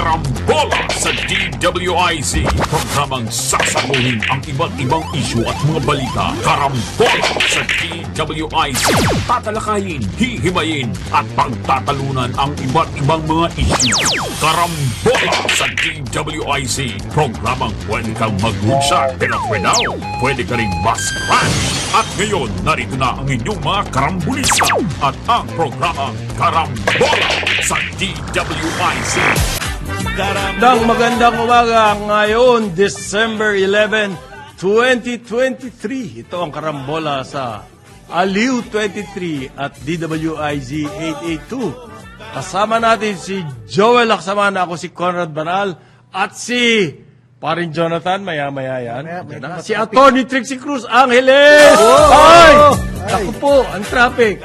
Karambola sa DWIZ. Programang sasaguhin ang iba't ibang isyu at mga balita. Karambola sa DWIZ. Tatalakayin, hihimayin at pagtatalunan ang iba't ibang mga isyu. Karambola sa DWIZ. Programang pwede kang mag-unsa, pero for now, pwede ka rin mas-crash. At ngayon, narito na ang inyong mga karambulista at ang programang Karambola sa DWIZ. Magandang umaga ngayon, December 11, 2023. Ito ang Karambola sa Aliw 23 at DWIZ 882. Kasama natin si Joel Laksamana, ako si Conrad Banal, at si paring Jonathan, maya-maya yan. Si Atty. Trixie Cruz Angeles! Ay! Ako po, ang traffic.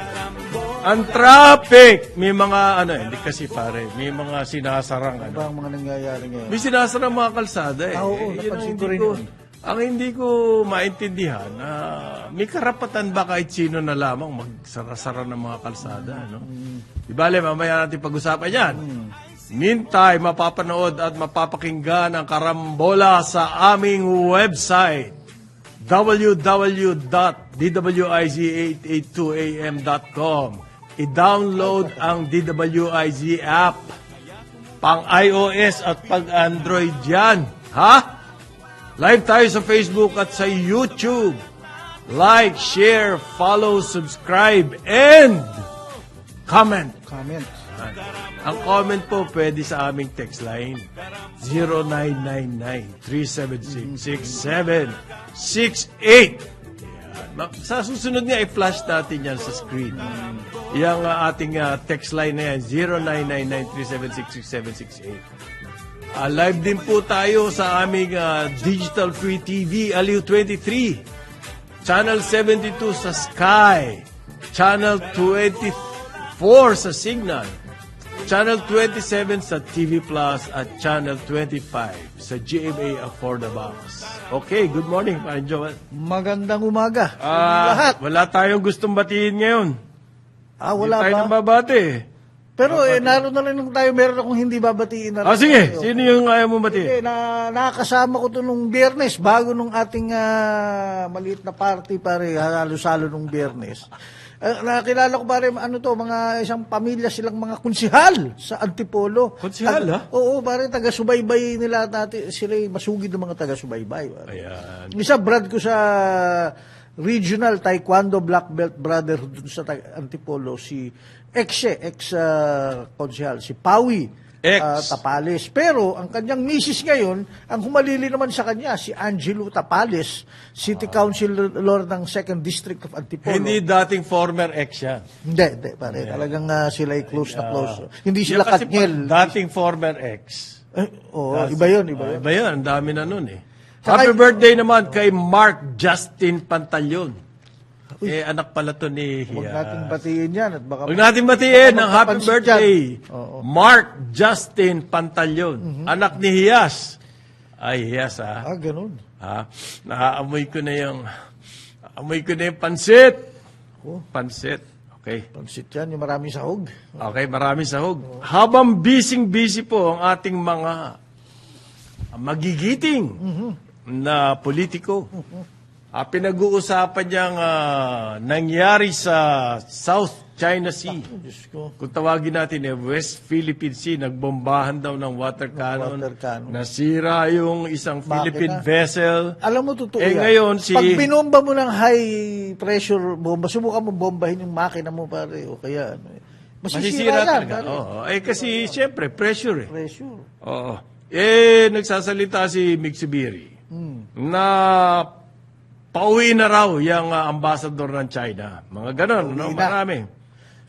Ang traffic! May mga, hindi kasi pare, may mga sinasarang, Ano ang mga nangyayari ngayon? may sinasarang mga kalsada eh. Oo, Yun ang napansin hindi ko rin ko, yun. ang hindi ko maintindihan, may karapatan ba kahit sino na lamang magsara-sara ng mga kalsada, no? Ibale, mamaya natin pag-usapan yan. Meantime, mapapanood at mapapakinggan ang Karambola sa aming website, www.dwiz882am.com. I-download ang DWIZ app, pang iOS at pang Android yan. Ha? Live tayo sa Facebook at sa YouTube. Like, share, follow, subscribe, and comment. Comment. Ang comment po pwede sa aming text line 0999-376-6768. Sa susunod nga, i-flash natin yan sa screen. Yung ating text line na yan, 0999-376-6768. Live din po tayo sa aming Digital Free TV, Aliw 23. Channel 72 sa Sky. Channel 24 sa Signal. Channel 27 sa TV Plus at Channel 25 sa GMA Affordables. Okay, good morning, Parang Joel. Magandang umaga. Lahat. Wala tayong gustong batiin ngayon. Wala Hindi tayo ba? nang babati. Pero naroon na rin nung tayo, meron akong hindi babatiin na rin. Sige, tayo. sino yung ayaw mo batiin? Nakakasama ko to nung Biyernes, bago nung ating maliit na party, pare, halo-salo nung Biyernes. Nakilala ko pare, mga isang pamilya silang mga konsihal sa Antipolo. Konsihal, ha? Oo, pare, taga-subaybay nila natin. Sila masugid ng mga taga-subaybay. Pare. Ayan. Isa, brad ko sa Regional Taekwondo Black Belt Brotherhood sa Antipolo, si ex-konsihal, si Pawi Tapales. Pero ang kanyang misis ngayon, ang humalili naman sa kanya, si Angelo Tapales, City Councilor ng 2nd District of Antipolo. Hindi dating former ex yan. Hindi, pare. Talagang sila ay close na close. Hindi sila Kasi katnyel. dating former ex. Iba yun, iba yun. Iba yun, ang dami na nun eh. Saka- Happy birthday naman kay Mark Justin Pantalyon. Anak pala to ni Huwag natin batiin yan. At baka Huwag natin batiin ang happy magpapansin birthday. dyan. Oo. Mark Justin Pantalyon. Anak ni Hiyas. Ay, Hiyas ha. Ganun. Ha? Naamoy ko na yung pansit. Pansit. Okay. Pansit yan, yung maraming sahog. Okay, maraming sahog. Habang busy po ang ating mga magigiting na politiko, pinag-uusapan niyang nangyari sa South China Sea. Diyos ko. Kung tawagin natin West Philippine Sea, nagbombahan daw ng water cannon. Water cannon. Nasira yung isang Philippine vessel. Alam mo, totoo Eh, yan. ngayon, Pag binomba mo ng high pressure bomba, subukan mo bombahin yung makina mo, pare. O kaya, masisira yan. talaga. Pare. Oo. Kasi, siyempre, pressure eh. Pressure. Oo. Nagsasalita si Migsibiri na pauwi na raw yung ambassador ng China. Mga ganon, no? Pauwi na. Marami.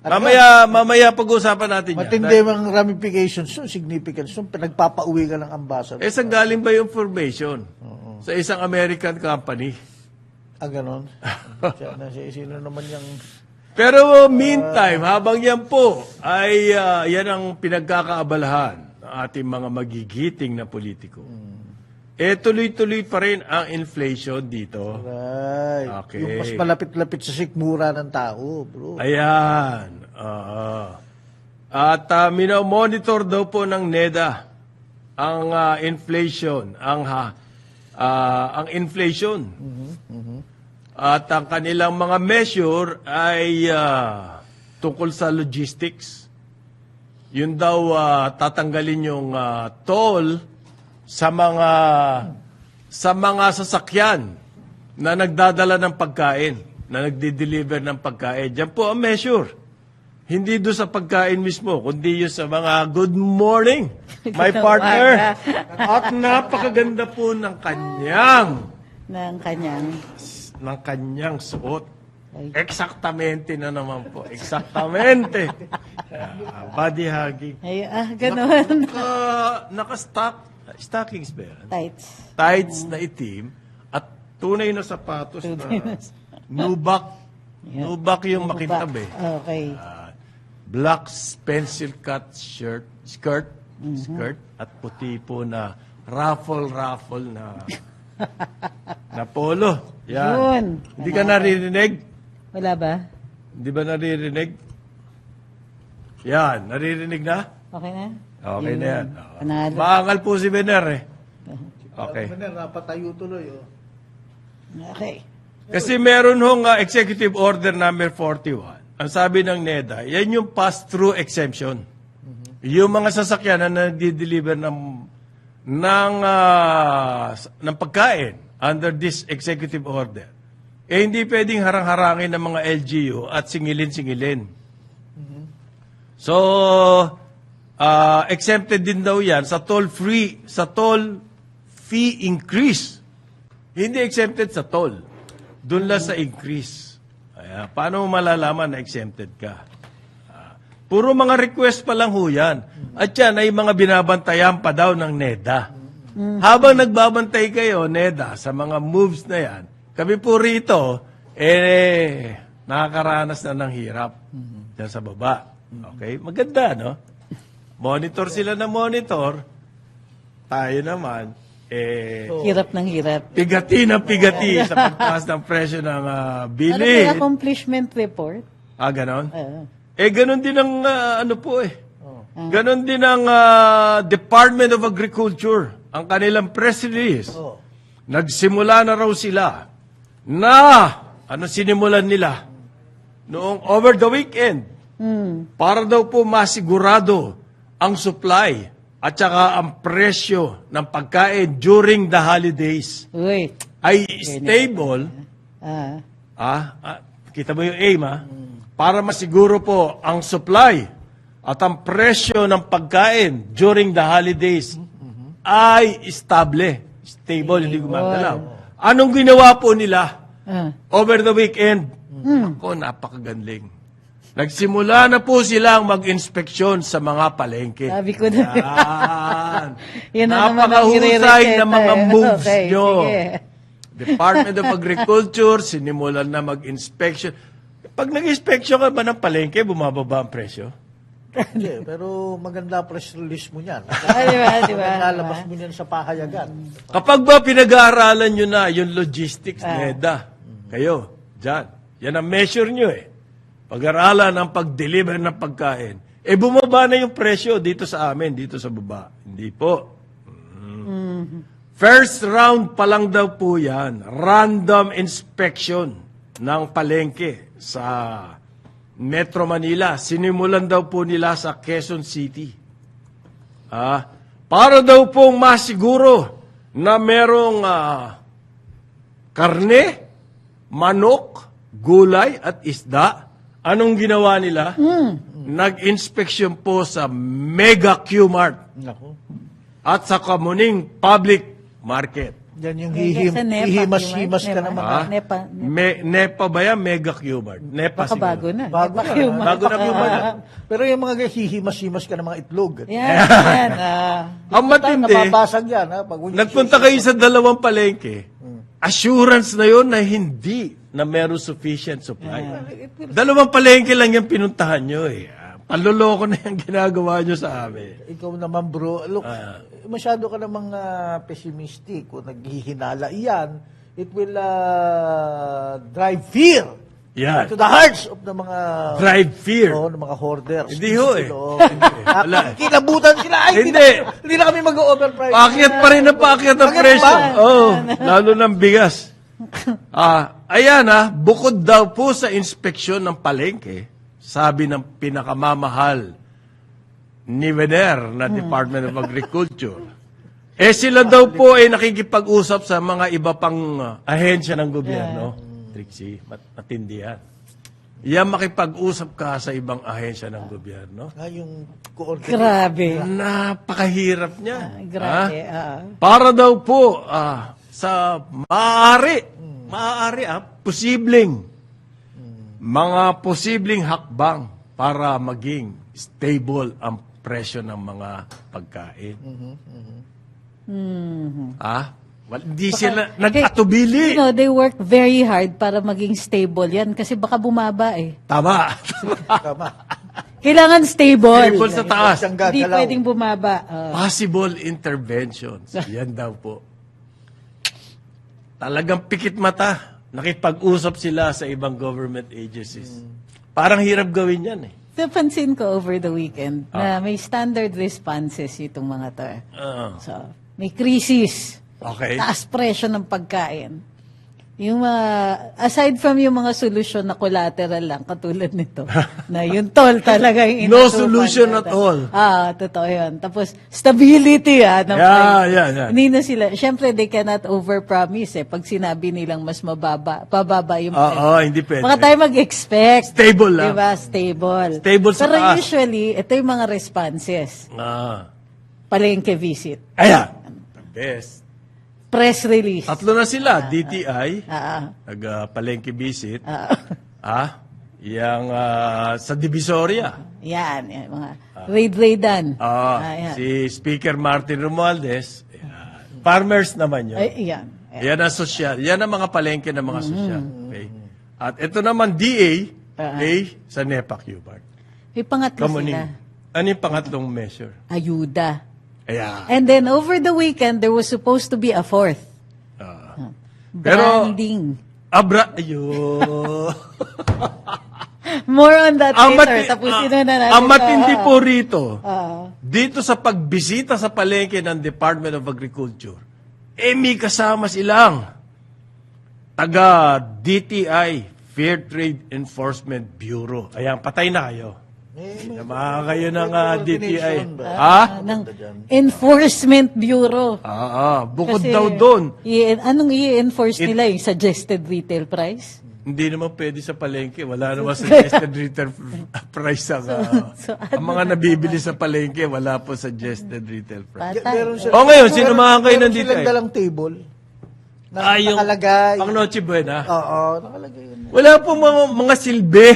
At Mamaya pag-usapan natin yan. matindi ang ramifications, so significance, so nagpapauwi ka ng ambassador. Saan galing ba yung information? Sa isang American company. Ganon. Sino naman yung... Pero meantime, habang yan po, ay yan ang pinagkakaabalahan ng ating mga magigiting na politiko. Tuloy-tuloy pa rin ang inflation dito. Right. Okay. Yung mas malapit-lapit sa sikmura ng tao, bro. Ayan. At minomonitor daw po ng NEDA ang inflation, ang inflation. At ang kanilang mga measure ay tungkol sa logistics. Yun daw tatanggalin yung toll sa mga sasakyan na nagdadala ng pagkain, na nagdi-deliver ng pagkain. Diyan po ang measure. Hindi doon sa pagkain mismo, kundi yung sa mga good morning, my partner. At napakaganda po ng kanyang suot. Eksaktamente na naman po. Eksaktamente. Body hugging. Ay, gano'n. Stockings ba yan? Tights. Tights na itim at tunay na sapatos na nubak. Nubak yung makintab eh. Okay. Black pencil cut skirt at puti po na raffle na polo. Yan. Yun. Hindi ka naririnig? Wala ba? Hindi ba naririnig? Yan, naririnig na? Okay na? Okay na yan. Panalo. Maangal po si Bener eh. Okay. Napatayo tuloy. Okay. Kasi meron hong Executive Order number 41. Ang sabi ng NEDA, yan yung pass-through exemption. Yung mga sasakyan na nagdi-deliver ng pagkain under this executive order, hindi pwedeng harang-harangin ng mga LGU at singilin-singilin. So, exempted din daw yan sa toll fee increase. Hindi exempted sa toll. Doon lang sa increase. Paano mo malalaman na exempted ka? Puro mga request pa lang ho yan. At yan ay mga binabantayan pa daw ng NEDA. Habang nagbabantay kayo, NEDA, sa mga moves na yan, kami po rito, nakakaranas na ng hirap dyan sa baba. Okay? Maganda, no? Monitor sila na monitor. Tayo naman, Hirap ng hirap. pigati na pigati sa pagtaas ng presyo ng Ano ba bilhin. yung accomplishment report? Ganon? Oo. Ganon din ang ganon din ang Department of Agriculture. Ang kanilang press release. Nagsimula na raw sila na, sinimulan nila? Noong over the weekend. Para daw po masigurado ang supply at saka ang presyo ng pagkain during the holidays Uy. ay stable. Kita mo yung aim, para masiguro po ang supply at ang presyo ng pagkain during the holidays ay stable, hindi gumagalaw. Anong ginawa po nila over the weekend? Ako, napakagaling. Nagsimula na po silang mag-inspeksyon sa mga palengke. Sabi ko na. Yan. Yan na naman ang Napakahusay irereseta na mga moves Okay, nyo. sige. Department of Agriculture, sinimulan na mag-inspection. Pag nag-inspection ka ba ng palengke, bumababa ang presyo? Hindi, pero maganda press release mo niyan. Di ba? Lalabas mo niyan sa pahayagan. Kapag ba pinag-aaralan nyo na yung logistics, NEDA, kayo, dyan, yan ang measure nyo eh. Pag-aralan ang pag-deliver ng pagkain, bumaba na yung presyo dito sa amin, dito sa baba. Hindi po. First round pa lang daw po yan, random inspection ng palengke sa Metro Manila. Sinimulan daw po nila sa Quezon City. Para daw pong masiguro na merong karne, manok, gulay at isda. Anong ginawa nila? Nag-inspection po sa Mega Q-Mart at sa Kamuning Public Market. Yan yung Sa NEPA, hihimas-himas ka naman. NEPA. NEPA ba yan? Mega Q-Mart. NEPA Baka bago na. Bago na. Bago na Q-Mart. Pero yung mga hihimas-himas ka ng mga itlog. Yan. Ang matindi, Nababasag yan. Pag nagpunta kayo sa dalawang palengke, assurance na yon na hindi na meron sufficient supply. Dalawang palengke lang yung pinuntahan nyo eh. Panloloko na yung ginagawa nyo sa amin. Ikaw naman bro, look, masyado ka namang pessimistic. Kung naghihinala iyan, it will drive fear Yan. To the hearts of the mga Drive fear. ng mga hoarders. Hindi ho eh. Wala. Kilabutan sila. Ay, Hindi. Hindi na kami mag-overprice. Paakyat pa rin ang paakyat ang Bakit presyo. ba? Oh, lalo ng bigas. Ayan bukod daw po sa inspeksyon ng palengke, sabi ng pinakamamahal ni Vener na Department of Agriculture, sila daw po ay nakikipag-usap sa mga iba pang ahensya ng gobyerno. Trixie, matindi yan. Yan makipag-usap ka sa ibang ahensya ng gobyerno. Yung coordinate. Grabe. Napakahirap niya. Grabe. Para daw po sa maaari posibleng mga posibleng hakbang para maging stable ang presyo ng mga pagkain. Hindi sila nag-atubili. They work very hard para maging stable yan kasi baka bumaba eh. Tama. Tama. Kailangan stable. Stable sa taas. Siyang Hindi gagalaw. pwedeng bumaba. Possible interventions. Yan daw po. Talagang pikit mata. Nakipag-usap sila sa ibang government agencies. Parang hirap gawin yan eh. Napansin ko over the weekend na may standard responses itong mga to. So, may crisis. Okay. Taas presyo ng pagkain. Yung mga, aside from yung mga solusyon na collateral lang, katulad nito, na yung toll talaga yung No inutupan solution nila. at all. Totoo yun. Tapos, stability ng price. Yeah. Hindi na sila, syempre they cannot overpromise pag sinabi nilang mas pababa yung price. Hindi pwede. Baka tayo mag-expect. Stable lang. Diba? Stable. Stable sa Pero taas. usually, ito yung mga responses. Palengke visit. Ayan. The best. Press release. Tatlo na sila. DTI, Ah, nag-palengke visit. Yang sa Divisoria. yan, mga raid-raidan. Yan. Si Speaker Martin Romualdez. Ayan. Farmers naman yun. Ay, yan. Yan ang sosyal. Yan ang mga palengke ng mga sosyal. Okay. At ito naman, DA, sa NEPA Cubart. May pangatlo Kamuning. sila. Ano yung pangatlong measure? Ayuda. Ayan. And then over the weekend, there was supposed to be a fourth. Pero, Branding. Ayo. More on that later. Tapusin na natin. Ang matindi po rito, Ah. dito sa pagbisita sa palengke ng Department of Agriculture, may kasama silang taga DTI, Fair Trade Enforcement Bureau. Ayan, patay na kayo. Mga kayo ng DTI. Ng Enforcement Bureau. Bukod Kasi, daw doon. Anong i-enforce nila? Yung suggested retail price? Hindi naman pwede sa palengke. Wala naman suggested retail price ang, ang mga nabibili sa palengke. Wala po suggested retail price. Meron Ngayon, sino mga kayo meron nandito? silang dalang table na Yung nakalagay. pang Noche Buena. Oo, nakalagay yun. Wala po mga silbi.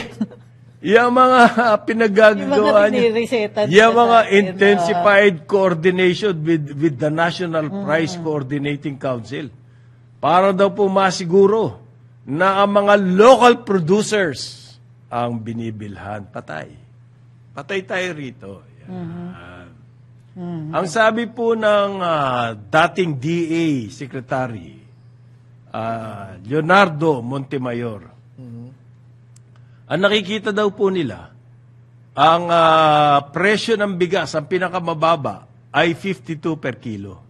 Yung mga pinagagawa Yung mga biniresetan Yung sa mga atin, intensified coordination with the National Price Coordinating Council. Para daw po masiguro na ang mga local producers ang binibilhan. Patay. Patay tayo rito. Yan. Ang sabi po ng dating DA Secretary, Leonardo Montemayor, ang nakikita daw po nila, ang presyo ng bigas, ang pinakamababa, ay 52 per kilo.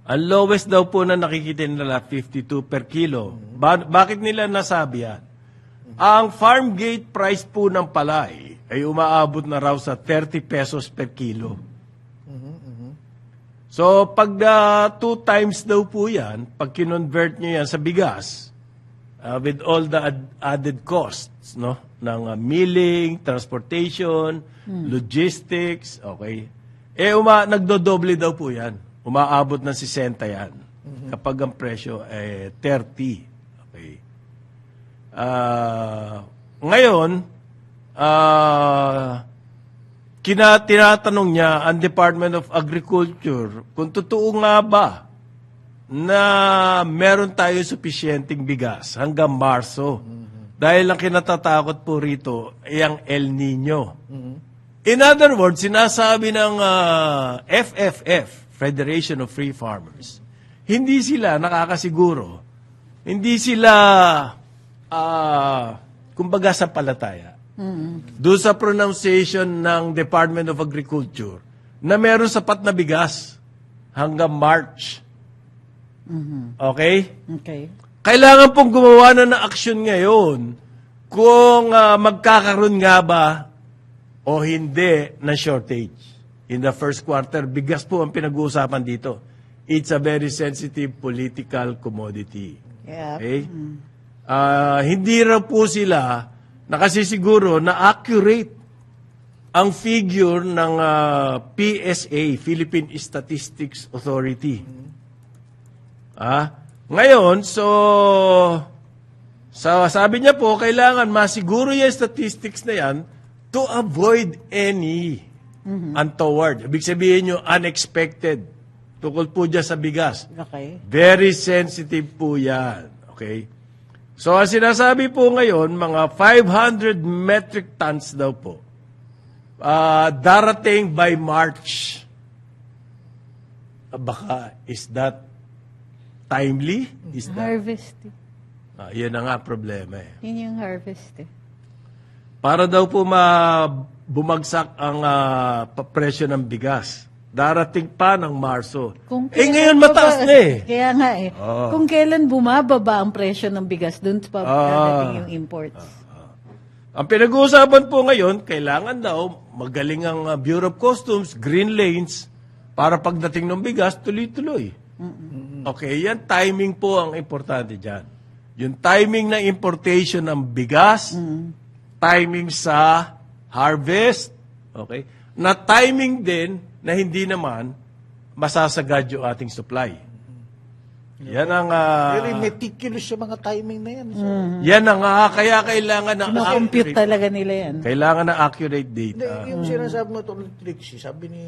Ang lowest daw po na nakikita nila, 52 per kilo. Bakit nila nasabi yan? Ang farm gate price po ng palay ay umaabot na raw sa 30 pesos per kilo. So, pag 2 times daw po yan, pag kinonvert nyo yan sa bigas, with all the added costs, no? Ng milling, transportation, logistics, okay? Nagdodoble daw po yan. Umaabot ng 60 yan. Kapag ang presyo ay 30. Okay? Ngayon, tinatanong niya ang Department of Agriculture kung totoo nga ba na meron tayo supisyenteng bigas hanggang Marso. Dahil ang kinatatakot po rito ay ang El Nino. In other words, sinasabi ng FFF, Federation of Free Farmers, hindi sila nakakasiguro, hindi sila kumbaga sa palataya. Doon sa pronunciation ng Department of Agriculture na meron sapat na bigas hanggang March. Okay? Okay. Kailangan pong gumawa na ng aksyon ngayon kung magkakaroon nga ba o hindi na shortage. In the first quarter, bigas po ang pinag-uusapan dito. It's a very sensitive political commodity. Yeah. Okay? Hindi raw po sila nakasisiguro na accurate ang figure ng PSA, Philippine Statistics Authority. Ngayon, sabi niya po, kailangan masiguro yung statistics na yan to avoid any untoward. Ibig sabihin nyo, unexpected. Tukol po dyan sa bigas. Okay. Very sensitive po yan. Okay? So, ang sinasabi po ngayon, mga 500 metric tons daw po, darating by March. Baka, is that timely? Is that? Harvest. Yan na nga problema eh. Yun yung harvest eh. Para daw po bumagsak ang presyo ng bigas. Darating pa ng Marso. Ngayon mataas na eh. Kaya nga eh. Kung kailan bumababa ang presyo ng bigas, doon pa darating yung imports. Ang pinag-uusapan po ngayon, kailangan daw magaling ang Bureau of Customs, green lanes, para pagdating ng bigas, tuloy-tuloy. Okay, yan timing po ang importante dyan. Yung timing ng importation ng bigas, timing sa harvest, okay, na timing din na hindi naman masasagad yung ating supply. Yan ang... Very meticulous yung mga timing na yan. So, yan ang kaya kailangan ng Kino-compute talaga nila yan. Kailangan ng accurate Hindi, data. yung sinasabi mo ito, Trixie, sabi ni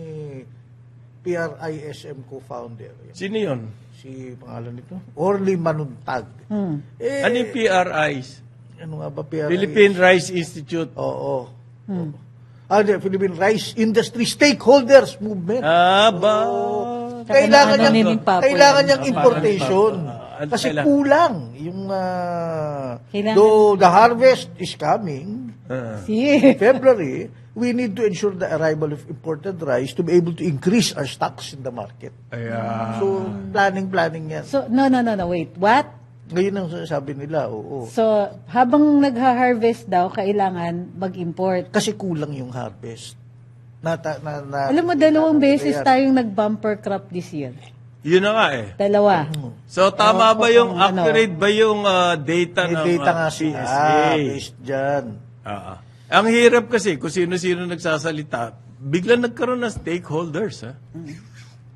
PRISM co-founder. Sino yun? Si pangalan nito? Orly Manuntag. Ano yung PRIs? Ano nga ba PRIS? Philippine Rice Institute. Oo. Philippine Rice Industry Stakeholders Movement. Kailangan Ano niyang, nining papo kailangan yan? niyang importation. Kasi kailangan. kulang. Yung, Kailangan. though the harvest is coming, Sige. February, we need to ensure the arrival of imported rice to be able to increase our stocks in the market. So, planning yan. So, no, wait. What? Ngayon ang sabi nila, oo. So, habang nagha-harvest daw, kailangan mag-import. Kasi kulang yung harvest. Alam mo, dalawang beses tayong nag-bumper crop this year. Yun na nga eh. Dalawa. So, tama ba yung kung ano. accurate ba yung data May ng data nga sila. PSA? Based dyan. Ang hirap kasi, kung sino-sino nagsasalita, biglang nagkaroon ng stakeholders.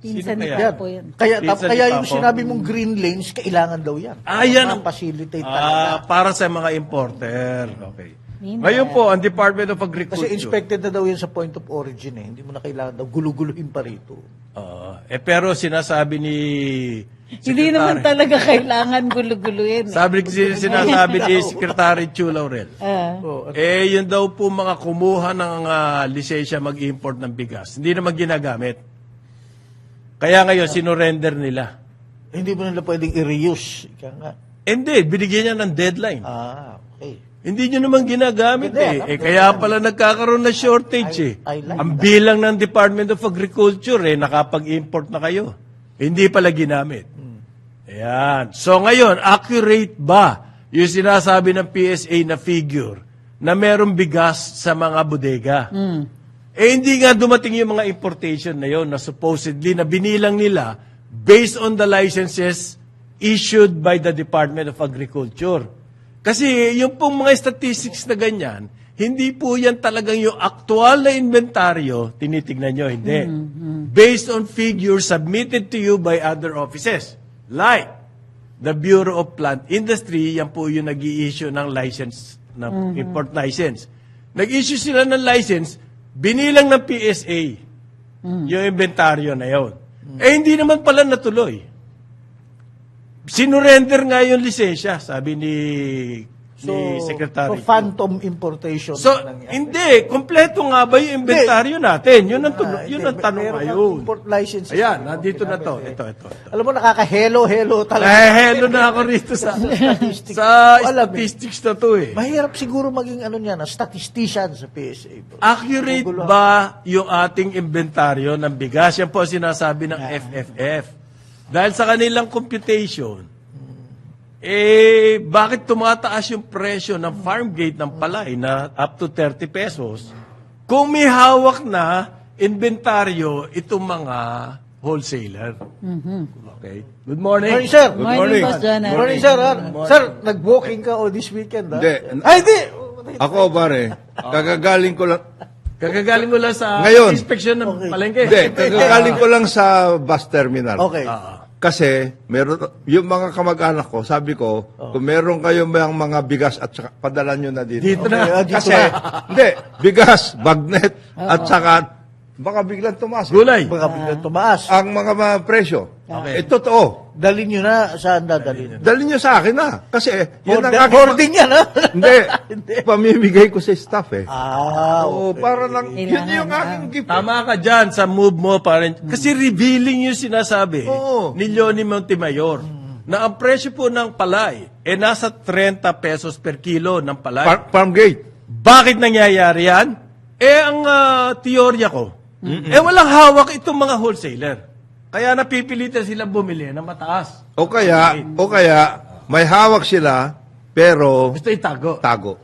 Pinsan Sino ni kaya? Papo yan. Pinsan ni Kaya yung Papo. sinabi mong green lanes, kailangan daw yan. Yan ang facilitate talaga. para sa mga importer. Okay. Meanwhile, Ngayon po, ang Department of Agriculture. Kasi inspected na daw yan sa point of origin eh. Hindi mo na kailangan daw guluguluhin pa rito. Pero sinasabi ni hindi naman talaga kailangan gulo-guluhin. sinasabi ni Secretary Chu Laurel. Yun daw po mga kumuha ng lisensya mag-import ng bigas. Hindi naman ginagamit. Kaya ngayon, sinurrender nila. Hindi mo nila pwedeng i-reuse. Ika nga. Hindi, binigyan niya ng deadline. Okay. Hindi nyo naman ginagamit Hindi, kaya pala nagkakaroon na shortage I like Ang bilang ng Department of Agriculture nakapag-import na kayo. Hindi pala ginamit. Ayan. So ngayon, accurate ba yung sinasabi ng PSA na figure na merong bigas sa mga bodega? Hindi nga dumating yung mga importation na yon na supposedly na binilang nila based on the licenses issued by the Department of Agriculture. Kasi yung pong mga statistics na ganyan, hindi po yan talagang yung aktual na inventaryo, tinitignan nyo, hindi. Based on figures submitted to you by other offices. Like the Bureau of Plant Industry, yan po yung nag-i-issue ng license, ng import license. Nag-issue sila ng license, binilang ng PSA yung inventaryo na yon. Hindi naman pala natuloy. Sinurrender nga yung lisensya, sabi ni ni Secretary. So, phantom importation. So, ang nangyari. hindi. Kompleto nga ba yung inventaryo natin? Yun ang, yun ang tanong Meron ngayon. ng import license. Ayan, nandito na to. Ito. Alam mo, nakaka-hello talaga. Hello na ako rito sa Statistics. sa Alam statistics na to eh. Mahirap siguro maging statistician sa PSA. bro. Accurate Gugulo. ba yung ating inventaryo ng bigas? Yan po ang sinasabi ng FFF. Dahil sa kanilang computation, bakit tumataas yung presyo ng farm gate ng palay na up to 30 pesos kung may hawak na inventaryo itong mga wholesaler? Okay. Good morning. Morning, sir. Good morning, Boss Jonathan. Morning, sir. Sir, nag-walking ka this weekend, ha? Hindi. Ay, hindi! Ako, pare, kagagaling ko lang. Kagagaling mo lang sa Ngayon. inspection ng palengke. Hindi, kagagaling ko lang sa bus terminal. Okay. Kasi, meron, yung mga kamag-anak ko, sabi ko, kung meron kayong mga bigas at saka, padala nyo na dito. Dito na. Dito Kasi, na. hindi, bigas, bagnet, at saka, baka biglang tumaas. Gulay. Baka biglang tumaas. Ang mga presyo. Okay. Totoo. Dalhin nyo na. Saan dadalhin? Dalhin nyo sa akin na. Kasi, yun ang aking... Hoarding yan, ha? Hindi, pamimigay ko sa staff eh. Ah, Oo, para lang, yun Kailangan yung na. aking gift. Tama ka dyan sa move mo. Kasi revealing yung sinasabi Oo. ni Leonie Montemayor na ang presyo po ng palay nasa 30 pesos per kilo ng palay. Farm gate. Bakit nangyayari yan? Ang teorya ko, walang hawak itong mga wholesaler. Kaya napipilitan sila bumili na mataas. O kaya, may hawak sila, pero Gusto itago. tago.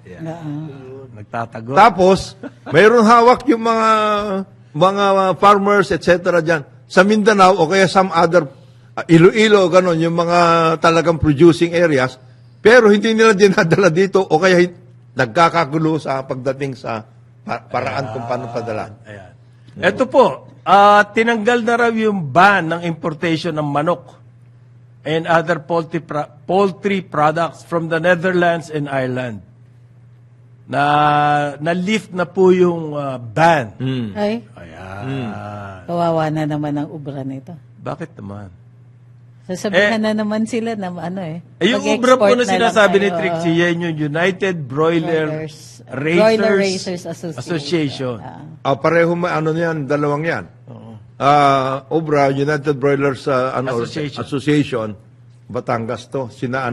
Nagtatago. Tapos, mayroon hawak yung mga farmers, etc. dyan. Sa Mindanao, o kaya some other, Iloilo, ganon, yung mga talagang producing areas, pero hindi nila dinadala dito, o kaya nagkakagulo sa pagdating sa paraan kung paano padala. Ayan. Ito po, tinanggal na raw yung ban ng importation ng manok and other poultry products from the Netherlands and Ireland. Na-lift na po yung ban. Ay, Ayan. kawawa na naman ang ubra nito. Bakit naman? Sasabihan na naman sila na Yung ubra po mag-export na lang sinasabi ni tayo, Trixie, yan yung United Broiler Broiler Racers Association. Pareho ano yan, dalawang yan. Obra, United Broilers Association. Batangas to. Sina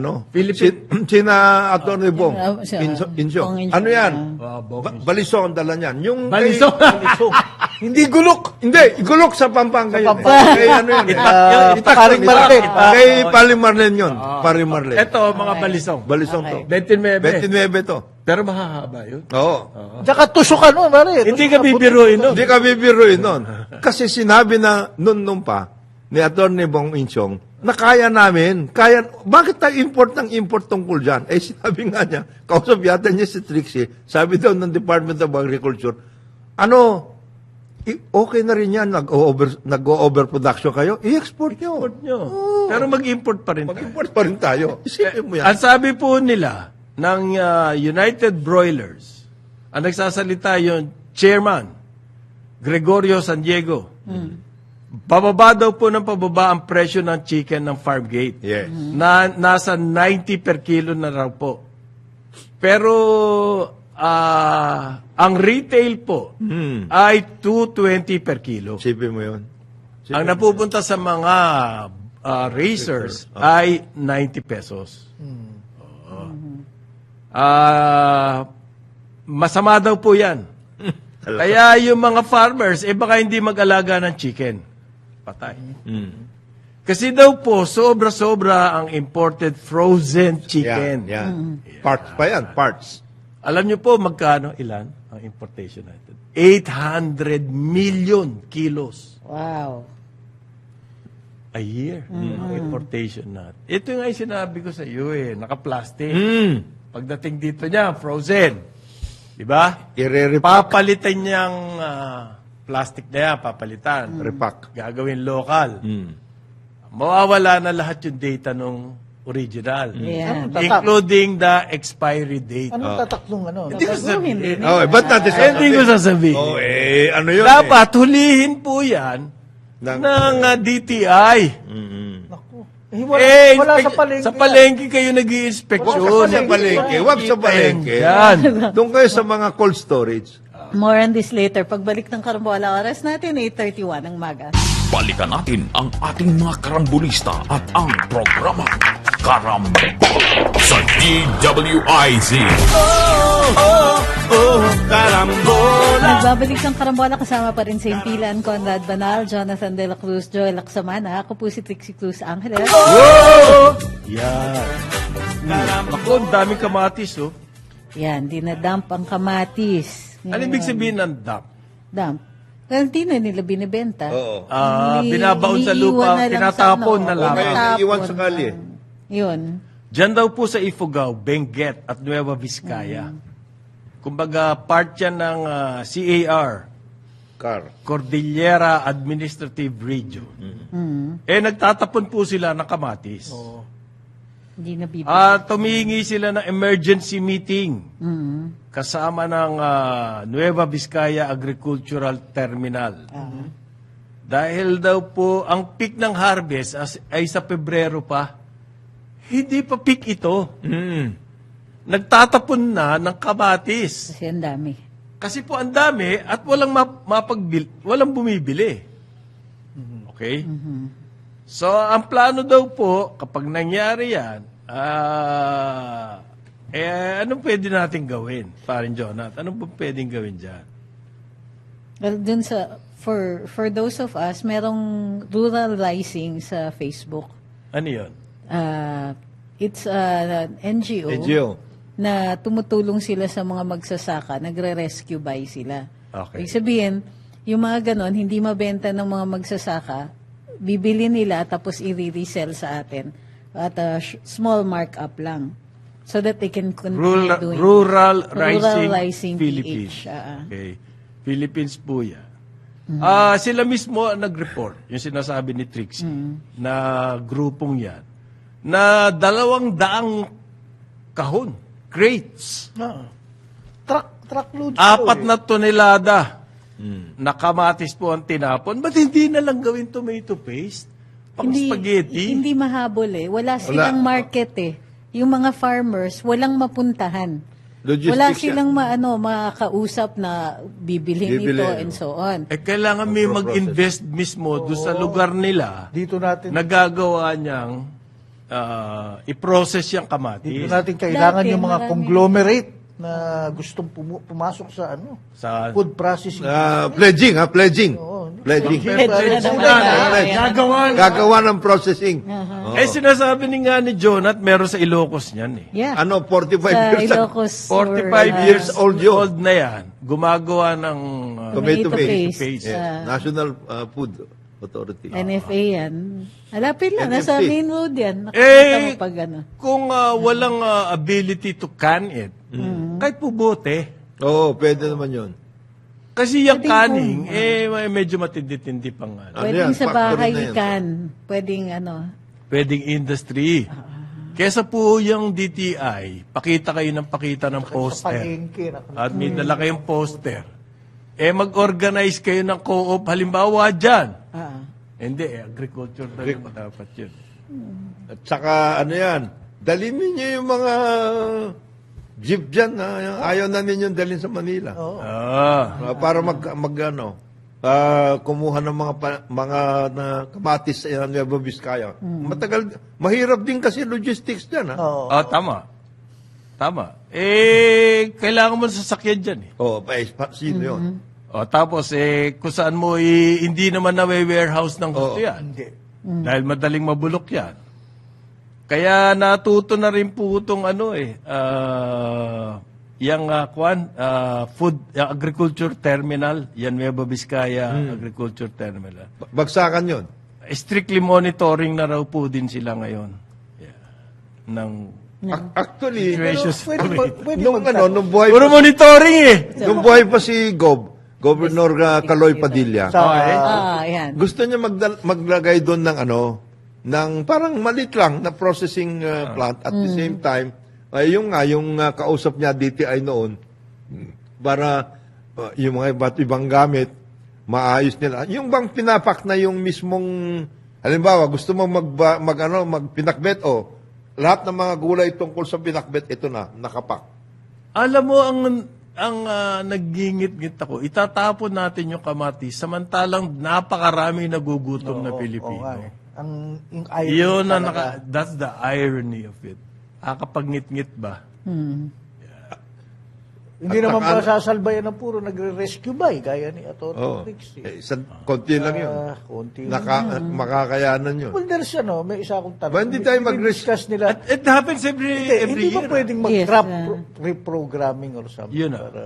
sina Atty. Bong. Insyo. Bong Ano yan? Bong Balisong dala niyan. Yung Balisong. Hindi gulok. Hindi, igulok sa Pampanga yun. Pampanga. Kay ano yan? Paring Marlen. Kay Paring Marlen yun. Paring Marlen. Ito, mga balisong. Balisong to. 29. 29 to. Pero mahahaba yun. Oo. Tsaka tusok ano, pare. Hindi ka bibiruin, no? Hindi ka bibiruin nun. Kasi sinabi na nung pa ni Atty. Bong Insyong na kaya namin, bakit tayo import tungkol dyan? Sinabi nga niya, kausap yata niya si Trixie, sabi daw ng Department of Agriculture, okay na rin yan, nag-overproduction kayo, i-export nyo. Pero mag-import pa rin. Mag-import pa rin tayo. Isipin mo yan. Ang sabi po nila ng United Broilers, ang nagsasalita yung chairman, Gregorio San Diego, pababa daw po ng pababa ang presyo ng chicken ng farm gate. Yes. Na nasa 90 per kilo na raw po. Pero ang retail po ay 220 per kilo. Isipin mo yun. Ang napupunta sa mga racers ay 90 pesos. Oo. Masama daw po yan. Kaya yung mga farmers, baka hindi mag-alaga ng chicken. Patay. Kasi daw po, sobra-sobra ang imported frozen chicken. Yan. Parts pa yan, parts. Alam niyo po magkano, ilan ang importation natin? 800 million kilos Wow. a year ang importation natin. Ito nga yung sinabi ko sa iyo naka-plastic. Pagdating dito niya, frozen. Di ba? Papalitan niyang plastic na yan, papalitan. Repack. Gagawin local. Mawawala na lahat yung data nung original. Yeah. Including the expiry date. Anong tatak nung ano? Hindi ko sabihin. Ba't natin Hindi ko sasabihin. ano yun? Dapat hulihin po yan Ng- ng DTI. Wala sa palengke. Sa palengke kayo nag-i-inspeksyon. Wala sa palengke. Wag sa palengke. Yan. Doon kayo sa mga cold storage. More on this later. Pagbalik ng Karambola, oras natin 8:31 ng maga. Balikan natin ang ating mga karambulista at ang programa Karambol sa DWIZ. Nagbabalik ng Karambola, kasama pa rin sa Impilan, Conrad Banal, Jonathan De La Cruz, Joel Laksamana. Ako po si Trixie Cruz Angeles. Yan. Ako, ang daming kamatis, oh. Yan, dinadump ang kamatis. Ano ibig sabihin ng dump? Dump. Well, hindi na nila binibenta. Oo. Binabaon sa lupa, iniiwan na lang tinatapon sa, na ano, lang. Okay, tinatapon iwan sa kalye. lang. Yun. Diyan daw po sa Ifugao, Benguet at Nueva Vizcaya. Kumbaga, part yan ng CAR, Car. Cordillera Administrative Region. Nagtatapon po sila ng kamatis. Hindi na bibili. At tumihingi sila ng emergency meeting kasama ng Nueva Vizcaya Agricultural Terminal. Dahil daw po, ang peak ng harvest ay sa Pebrero pa. Hindi pa peak ito. Nagtatapon na ng kamatis. Kasi ang dami. Kasi po ang dami at walang walang bumibili. Okay? So, ang plano daw po, kapag nangyari yan, anong pwede natin gawin, parin Jonathan? Anong po pwedeng gawin dyan? Well, dun sa, for those of us, merong rural rising sa Facebook. Ano yun? It's an NGO, NGO. na tumutulong sila sa mga magsasaka, nagre-rescue buy sila. Okay. Ibig sabihin, yung mga ganon, hindi mabenta ng mga magsasaka, bibili nila tapos i-resell sa atin at a small markup lang. So that they can continue doing Rural Rural Rising, Rising Philippines. PH, Okay. Philippines po yan. Sila mismo ang nag-report, yung sinasabi ni Trixie, na grupong yan, na 200 kahon, crates, Truckloads. 4 na tonelada na kamatis po ang tinapon. Ba't hindi na lang gawin tomato paste? Pang spaghetti? Hindi mahabol eh. Wala silang market eh. Yung mga farmers, walang mapuntahan. Logistics Wala yan. silang makakausap na bibilhin Bibili, ito and so on. Kailangan may mag-invest mismo doon sa lugar nila Dito natin, na gagawa niyang i-process yung dito kamatis. natin kailangan Dati, yung mga marami. conglomerate na gustong pumasok sa Sa food processing. Pledging, pledging. Pledging. Gagawa ng processing. Sinasabi ni nga ni Jonat, meron sa Ilocos niyan eh. Yeah. Ano, 45 Sa years na. Ilocos. 45 years old na yan, gumagawa ng Tomato paste. paste. Yes. National Food Authority. NFA yan. Halapin lang. Nasa NFC. main road yan. Nakikita mo pag ano. Kung walang ability to can it, kahit po bote, Oo, pwede naman yun. kasi yung canning, medyo matindi-tindi pang Pwedeng yan? sa Factory bahay na yan. ikan. Pwedeng pwedeng industry. Kesa po yung DTI, pakita kayo ng pakita ng poster. Palengke. At may dala kayong poster. Mag-organize kayo ng co-op, halimbawa dyan. Hindi, agriculture talaga dapat yun. At saka, ano yan, dalhin ninyo yung mga jeep dyan na ayaw na ninyong dalhin sa Manila. Para kumuha ng mga na kamatis sa Nueva Vizcaya. Matagal, mahirap din kasi logistics dyan. Ha? Tama. Kailangan mo ng sasakyan dyan eh. Sino yun? Tapos, kung saan mo, hindi naman na-warehouse ng gusto yan. Hindi. Dahil madaling mabulok yan. Kaya natuto na rin po itong food, agriculture terminal, yan Nueva Vizcaya Agriculture Terminal. Bagsakan yun. Strictly monitoring na raw po din sila ngayon. Ng Actually, situation. nung buhay Puro monitoring eh. nung buhay pa si Governor Caloy Padilla, yan. gusto niya maglagay doon ng ng parang malit lang na processing plant at the same time yung kausap niya DTI noon para yung mga ibang gamit maayos nila. Yung bang pinapak na yung mismong Halimbawa, gusto mo magpinakbet, lahat ng mga gulay tungkol sa pinakbet, ito na, nakapak. Alam mo, ang naggingit-ngit ako, itatapon natin yung kamatis, samantalang napakarami nagugutom na Oo, Pilipino. nga eh. Yung irony Yun na talaga. that's the irony of it. Kapag ngit-ngit ba? Hindi At naman saka- pa sasalbayan ng puro nagre-rescue buy, gaya ni Atty. Oh. Trix. Konti lang yun. Konti lang. Makakayanan yun. Well, there's may isa akong tanong. Ba, hindi tayo discuss nila. It happens every Hindi ba year. pwedeng Yes, mag-trap ah. reprogramming or something? Yun na. Para,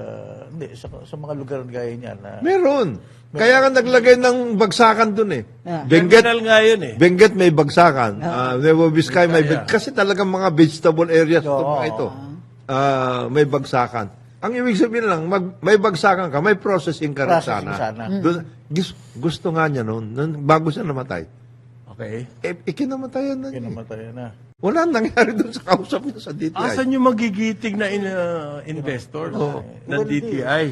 hindi, sa mga lugar gaya niyan. Meron. Kaya nga naglagay ng bagsakan dun eh. Benguet, Terminal nga yun eh. Benguet may bagsakan. Nuevo Vizcaya may Vizcaya. Kasi talagang mga vegetable areas Oo. mga ito. May bagsakan. Ang ibig sabihin lang, may bagsakan ka, may processing ka rin Processing sana. Gusto nga niya noon, bago siya namatay. Okay. Ikinamatayan na niya. Kinamatay na. Wala nangyari doon sa kausap niya sa DTI. Asan yung magigiting na investors ng DTI?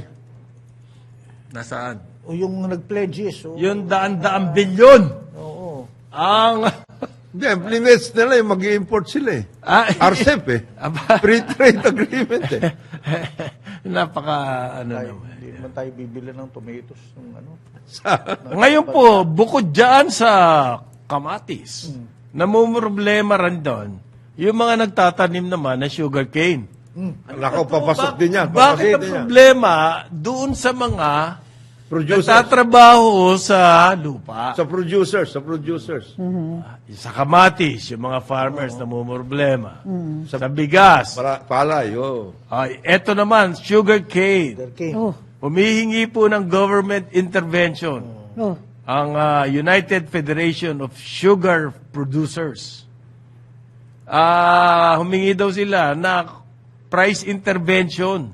Nasaan? O yung nag-pledges. Yung daan-daang bilyon. Oo. Ang... Hindi, plinets nila yung mag-i-import sila eh. RCEP eh. Aba. Free trade agreement eh. Napaka, naman. Hindi naman tayo bibili ng tomatoes. Ng Ngayon po, bukod dyan sa kamatis, namumroblema rin doon, yung mga nagtatanim naman ng sugarcane. Nako, papasok din yan. Bakit Papasok ang din yan. problema doon sa mga Producers. nagtatrabaho sa lupa? Sa producers. Sa kamatis, yung mga farmers namumroblema. Sa bigas. Palay, oh. Eto naman, sugarcane. sugarcane. Oh, Humihingi po ng government intervention oh. ang United Federation of Sugar Producers. Humingi daw sila na price intervention.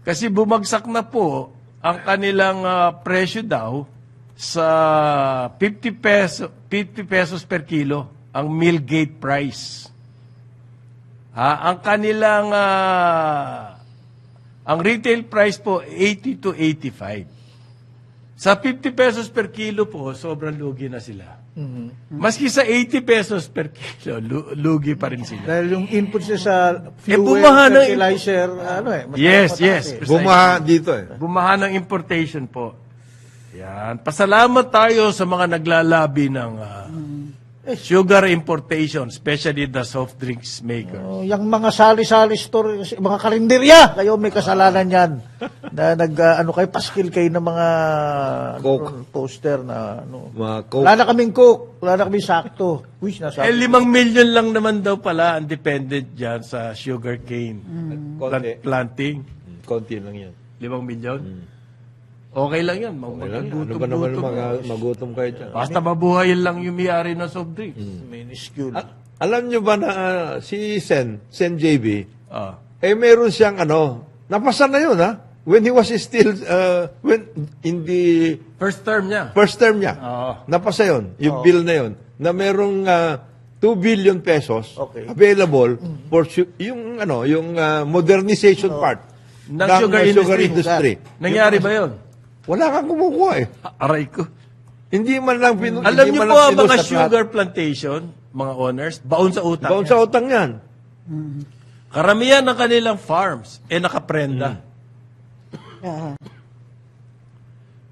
Kasi bumagsak na po ang kanilang presyo daw sa 50 pesos per kilo ang mill gate price. Ang kanilang ang retail price po 80 to 85. Sa 50 pesos per kilo po, sobrang lugi na sila. Maski sa 80 pesos per kilo, lugi pa rin sila. Dahil yung inputs niya sa fuel, bumaha ng- fertilizer, mas Yes, mataas yes. eh. Bumaha dito eh. Bumaha ng importation po. Yan. Pasalamat tayo sa mga naglalabi ng sugar importation, especially the soft drinks maker. Oh, yung mga sali-sali store, mga karinderya, kayo may kasalanan yan. Na kayo, paskil kayo ng mga Coke. poster na, Mga coke. Wala na kaming coke, wala na kaming sakto. Wish na 5 million lang naman daw pala ang dependent dyan sa sugar cane Konti. planting. Konti lang yan. 5 million? Okay lang yan. Ano ba naman magutom kayo dyan? Basta mabuhayin lang yung may-ari ng soft drinks. minuscule. Alam nyo ba na si Sen JB, Ah. meron siyang napasa na yun ha? When he was still, in the First term niya. first term niya, Oo. napasa yun, yung bill na yun, na merong 2 billion pesos Okay. available for yung modernization part Ng sugar industry. Nangyari ba yun? Wala kang kumukuha eh. Aray ko. Hindi man lang Alam niyo po ang mga pinusat lahat. sugar plantation, mga owners, baon sa utang. Baon sa utang yan. Karamihan ng kanilang farms, nakaprenda. Ah.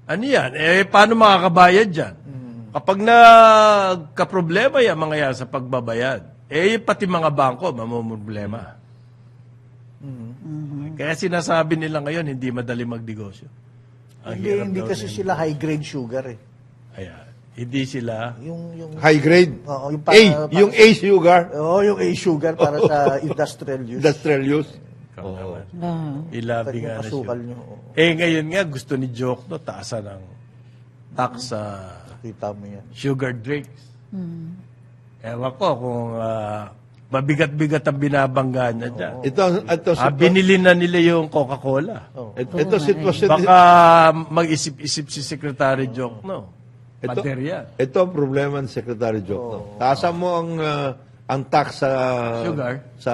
Ano yan? Paano makakabayad dyan? Kapag nagka-problema yan, mga yan sa pagbabayad, pati mga bangko, mamumroblema. Kaya sinasabi nila ngayon, hindi madali magnegosyo. Ang hirap Hindi daw kasi din. sila high-grade sugar eh. Ayan. Hindi sila. Yung High grade. Oo, yung Yung A sugar, yung A sugar para sa industrial use. industrial use. Ikaw naman. Ah. Ilabi Yung nga na asukal siya. nyo. oo. Ngayon nga, gusto ni Joke, taasan ng tax sa Kita mo yan. sugar drinks. Ewan ko kung mabigat-bigat ang binabangga niya dyan. Ito Binili na nila yung Coca-Cola. ito sitwasyon. Baka mag-isip-isip si Secretary Joke, no? Material. Ito ang problema ng Secretary Joke. No? Taasan mo ang tax sa Sugar. sa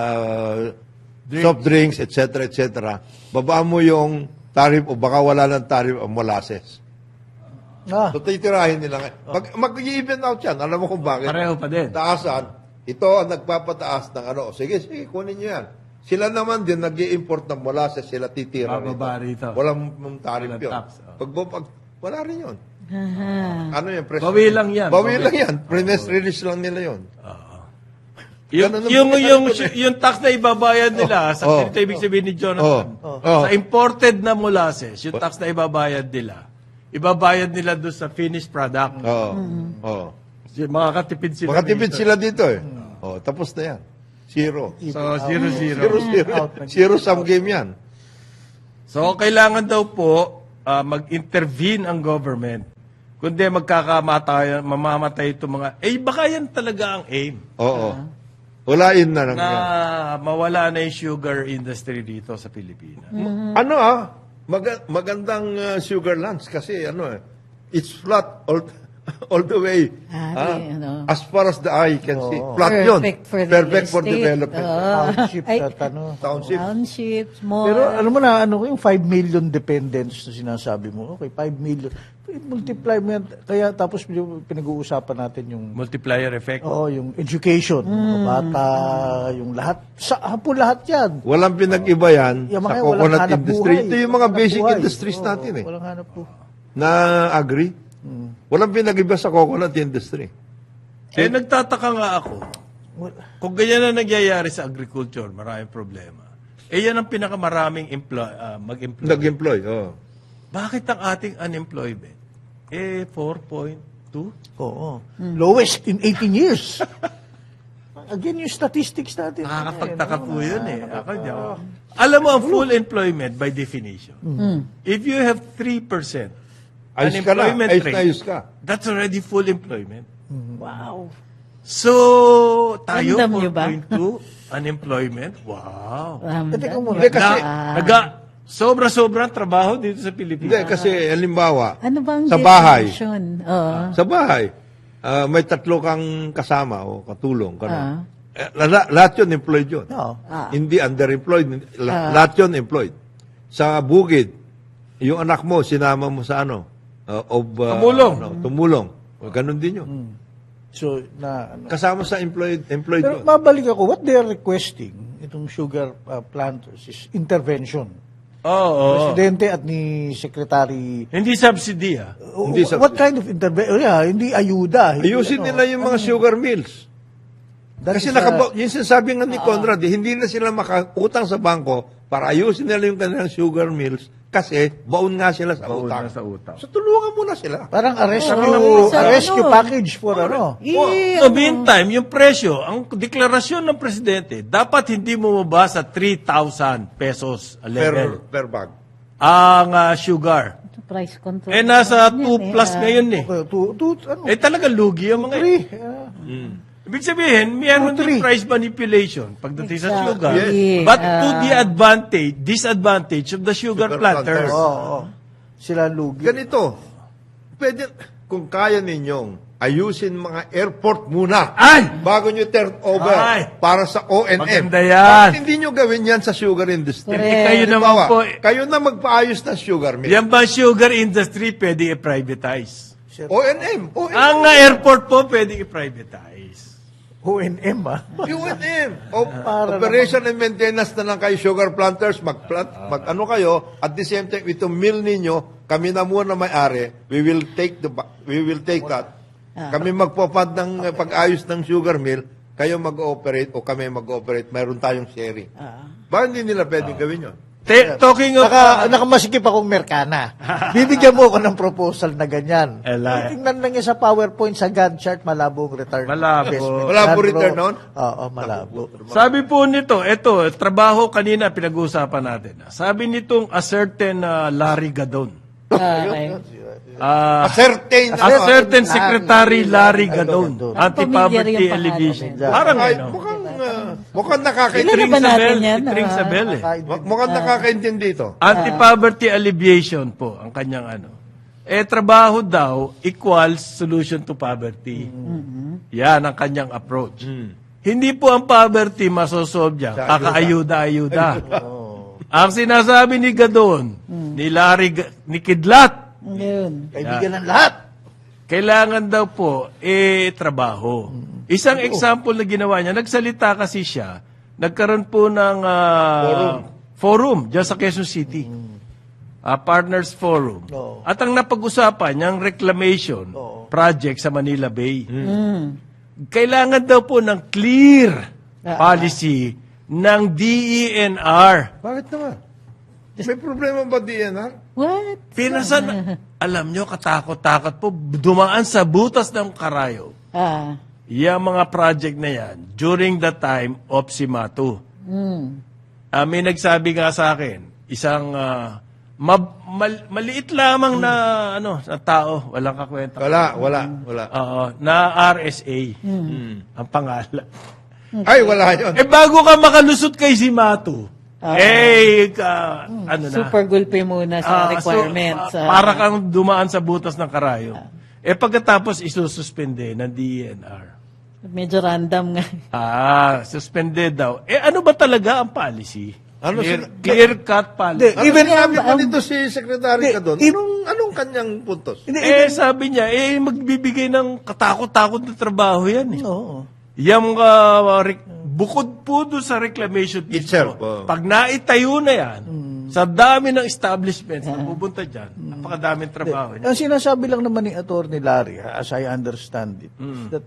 soft drinks, etc. Babaan mo yung tariff o baka wala ng tariff ang molasses. So, titirahin nila ngayon. Mag-i-even out yan. Alam mo kung bakit? Pareho pa din. Taasan. Ito ang nagpapataas ng ano. Sige, kunin nyo yan. Sila naman din nag-i-import ng molasses, sila titira Bababa rito. Walang tarif Walang yun. tax, Wala rin yun. Aha. Ano yan? Bawi lang yan. Bawi lang yan. Press release lang nila yun. Ganun ang Yung tax na ibabayad nila, sa ganito ibig sabihin ni Jonathan, sa imported na molasses, yung tax na ibabayad nila doon sa finished product. Oo. Makakatipid sila. Makatipid dito. sila dito eh. Tapos na yan. Zero. So, 0-0. Zero sum game yan. So, kailangan daw po mag-intervene ang government. Kundi mamamatay itong mga... baka yan talaga ang aim. Oo. Walain na lang Na yan. mawala na yung sugar industry dito sa Pilipinas. Ano magandang sugar lands kasi it's flat all the way. As far as the eye can see. Flat yun. Perfect For for real estate. development. Township Ay, at ano. Township. Townships, more. Pero alam mo na, yung 5 million dependents na sinasabi mo, okay, 5 million. Multiply mo yan. Kaya tapos yung pinag-uusapan natin yung Multiplier effect. yung education, mga bata, yung lahat. Hapon lahat yan. Walang pinag-iba yan Yung sa mga walang coconut hanap industry. buhay. Ito yung mga Walang basic buhay. industries Oo, natin eh. Walang hanap po. Na agree. Walang pinag-iba sa coconut industry. Nagtataka nga ako. Kung ganyan na nangyayari sa agriculture, maraming problema. Yan ang pinakamaraming mag-employ. Nag-employ. Bakit ang ating unemployment? 4.2? Oo. Lowest in 18 years. Again, yung statistics natin. Nakakapagtaka po yun Alam mo, ang full employment by definition, if you have 3% Ayos ka na. unemployment Ayos na rate, ayos ka. that's already full employment. Wow. So, tayo, Ramdam niyo ba? 4.2 unemployment. Wow. Teka muna. Hindi kasi, Sobra-sobrang trabaho dito sa Pilipinas. hindi, kasi halimbawa, Ano bang sa bahay, definition? Oo. sa bahay, may tatlo kang kasama o katulong. Ganun. Ah. Lahat yun employed yun. Oo. Hindi underemployed. Lahat yun employed. Sa bukid, yung anak mo, sinama mo sa Tumulong. tumulong. Ganun din yun. So, Kasama sa employed pero yun. mabalik ako, what they are requesting, itong sugar planters, is intervention. Oo. Presidente at ni Secretary. Hindi subsidy, Hindi sa- What kind of intervention? Hindi ayuda. Hindi, Ayusin nila yung mga sugar mills. that Kasi is, yung sinasabi nga ni Conrad, hindi na sila makautang sa bangko para ayusin nila yung kanilang sugar mills kasi baon nga sila sa utang. sa utang. So tulungan mo na sila. parang a Sa rescue ano? package for ano. So, meantime, yung presyo, ang deklarasyon ng presidente, dapat hindi bumaba sa 3,000 pesos a level. Per bag. Ang sugar. Price control. Nasa Yan 2 plus ngayon eh. Ano? Talaga lugi ang mga Three. Ibig sabihin, meron Three. din price manipulation pagdating sa sugar. Exactly. But to the disadvantage of the sugar Sugar planters. planters. Oo. Sila lugi. Ganito, pwede, kung kaya ninyong ayusin mga airport muna Ay! bago nyo turn over Ay! para sa O&M. Maganda yan. Bakit hindi nyo gawin yan sa sugar industry? Correct. Kayo naman Halimbawa, po, kayo na magpaayos ng sugar mill. yan ba sugar industry pwede i-privatize? O&M. Ang airport po pwede i-privatize. O&M U&M. Para Operation and maintenance na lang kayo, sugar planters, mag-ano kayo, at the same time, itong mill ninyo, kami na muna may-ari, we will take that. Kami magpapad ng pag-ayos ng sugar mill, kayo mag-ooperate o kami mag-ooperate, mayroon tayong sharing. Bakit hindi nila pwedeng gawin yun? Talking of... Nakamasikip akong Mercana. Bibigyan mo ako ng proposal na ganyan. Ela. Tingnan lang yan sa PowerPoint, sa Gantt chart, malabo ang return. Malabo. Investment. Malabo Yan, return bro. on? Oo, malabo. Sabi po nito, trabaho kanina pinag-uusapan natin. Sabi nitong a certain Larry Gadon. Okay. A certain, A certain Secretary Larry Gadon. Gadon. Anti-poverty Familiar yung alleviation. pangalan. Parang ay, ano. mukhang nakakaintindi. Kilala ba natin yan? Itring sa bell eh. Mukhang nakakaintindi ito. Anti-poverty alleviation po ang kanyang ano. Trabaho daw equals solution to poverty. Yan ang kanyang approach. Hindi po ang poverty masosolve dyan. Kakaayuda-ayuda. Ang sinasabi ni Gadon, ni Larry, ni Kidlat, Yun. Kaibigan ng lahat. Kailangan daw po, trabaho. Isang example na ginawa niya, nagsalita kasi siya, nagkaroon po ng forum dyan sa Quezon City. Partners Forum. Oo. At ang napag-usapan niyang reclamation project sa Manila Bay. Kailangan daw po ng clear policy ng DENR. Bakit naman? May problema ba DNR? What? Pinasan, alam nyo, katakot-takot po, dumaan sa butas ng karayo. Yung mga project na yan, during the time of Simatu. May nagsabi nga sa akin, isang maliit lamang na na tao, walang kakwenta. Wala. Oo, na RSA ang pangalan. Ay, wala yun. Bago ka makalusot kay Simatu, na? Super gulpi muna sa requirements. Para kang dumaan sa butas ng karayo. Pagkatapos isususpende ng DENR. Medyo random nga. Suspended daw. Ano ba talaga ang policy? Ano Clear cut policy. Hindi, Even namin pa dito si Secretary ka doon. Hindi, Anong kanyang puntos? Sabi niya, magbibigay ng katakot-takot na trabaho yan. Oo. Yung bukod po doon sa reclamation Itself, mismo, pag naitayo na yan, sa dami ng establishments na pupunta dyan, napakadaming trabaho niya. Ang sinasabi lang naman ni Atty. Larry, as I understand it, is that